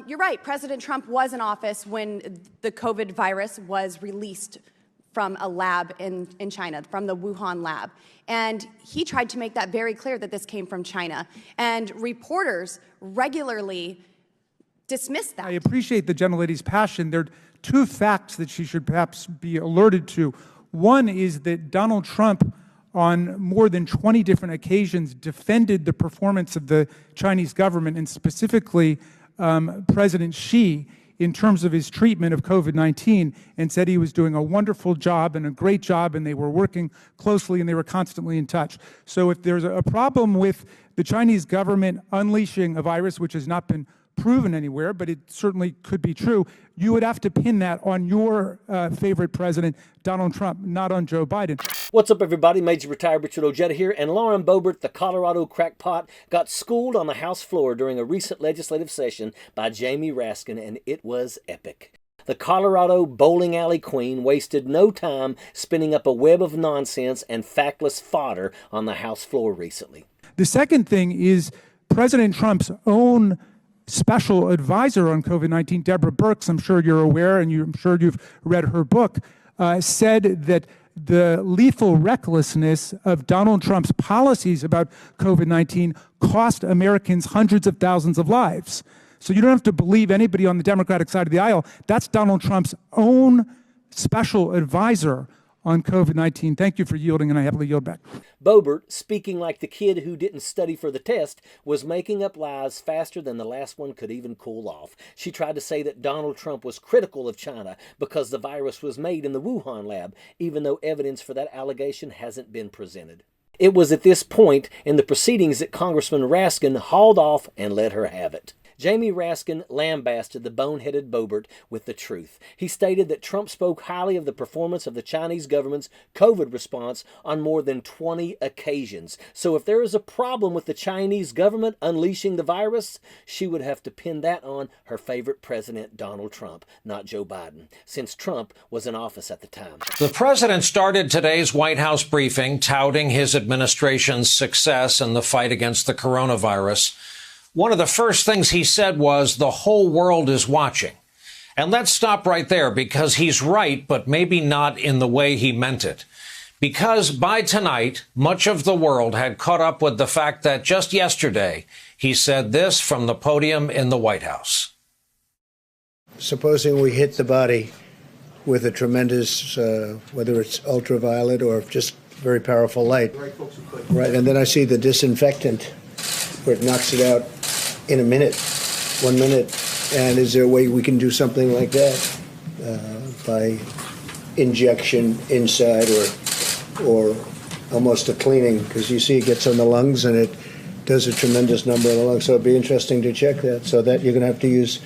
You're right. President Trump was in office when the COVID virus was released from a lab in China, from the Wuhan lab. And he tried to make that very clear that this came from China. And reporters regularly dismissed that. I appreciate the gentlelady's passion. There are two facts that she should perhaps be alerted to. One is that Donald Trump, on more than 20 different occasions, defended the performance of the Chinese government, and specifically President Xi, in terms of his treatment of COVID-19, and said he was doing a wonderful job and a great job, and they were working closely and they were constantly in touch. So if there's a problem with the Chinese government unleashing a virus which has not been proven anywhere, but it certainly could be true, you would have to pin that on your favorite president, Donald Trump, not on Joe Biden. What's up, everybody? Major Retired Richard Ojeda here, and Lauren Boebert, the Colorado crackpot, got schooled on the House floor during a recent legislative session by Jamie Raskin, and it was epic. The Colorado bowling alley queen wasted no time spinning up a web of nonsense and factless fodder on the House floor recently. The second thing is President Trump's own special advisor on COVID-19, Deborah Birx, I'm sure you're aware, and I'm sure you've read her book, said that the lethal recklessness of Donald Trump's policies about COVID-19 cost Americans hundreds of thousands of lives. So you don't have to believe anybody on the Democratic side of the aisle. That's Donald Trump's own special advisor on COVID-19. Thank you for yielding, and I happily yield back. Boebert, speaking like the kid who didn't study for the test, was making up lies faster than the last one could even cool off. She tried to say that Donald Trump was critical of China because the virus was made in the Wuhan lab, even though evidence for that allegation hasn't been presented. It was at this point in the proceedings that Congressman Raskin hauled off and let her have it. Jamie Raskin lambasted the boneheaded Boebert with the truth. He stated that Trump spoke highly of the performance of the Chinese government's COVID response on more than 20 occasions. So if there is a problem with the Chinese government unleashing the virus, she would have to pin that on her favorite president, Donald Trump, not Joe Biden, since Trump was in office at the time. The president started today's White House briefing touting his administration's success in the fight against the coronavirus. One of the first things he said was, the whole world is watching. And let's stop right there, because he's right, but maybe not in the way he meant it. Because by tonight, much of the world had caught up with the fact that just yesterday, he said this from the podium in the White House. Supposing we hit the body with a tremendous, whether it's ultraviolet or just very powerful light, right, and then I see the disinfectant where it knocks it out in a minute, 1 minute. And is there a way we can do something like that by injection inside or almost a cleaning? Because you see it gets on the lungs and it does a tremendous number of the lungs. So it'd be interesting to check that. So that you're going to have to use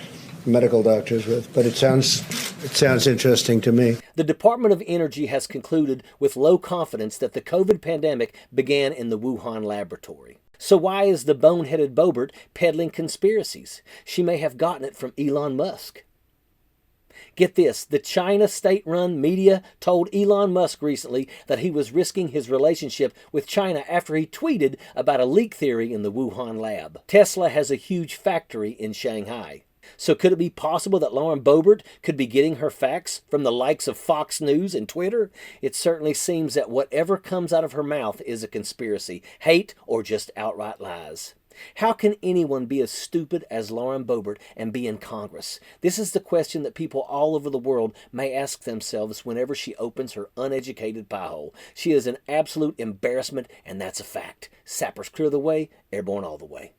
medical doctors with. But it sounds interesting to me. The Department of Energy has concluded with low confidence that the COVID pandemic began in the Wuhan laboratory. So why is the boneheaded Boebert peddling conspiracies? She may have gotten it from Elon Musk. Get this, the China state-run media told Elon Musk recently that he was risking his relationship with China after he tweeted about a leak theory in the Wuhan lab. Tesla has a huge factory in Shanghai. So could it be possible that Lauren Boebert could be getting her facts from the likes of Fox News and Twitter? It certainly seems that whatever comes out of her mouth is a conspiracy, hate, or just outright lies. How can anyone be as stupid as Lauren Boebert and be in Congress? This is the question that people all over the world may ask themselves whenever she opens her uneducated pie hole. She is an absolute embarrassment, and that's a fact. Sappers clear the way, airborne all the way.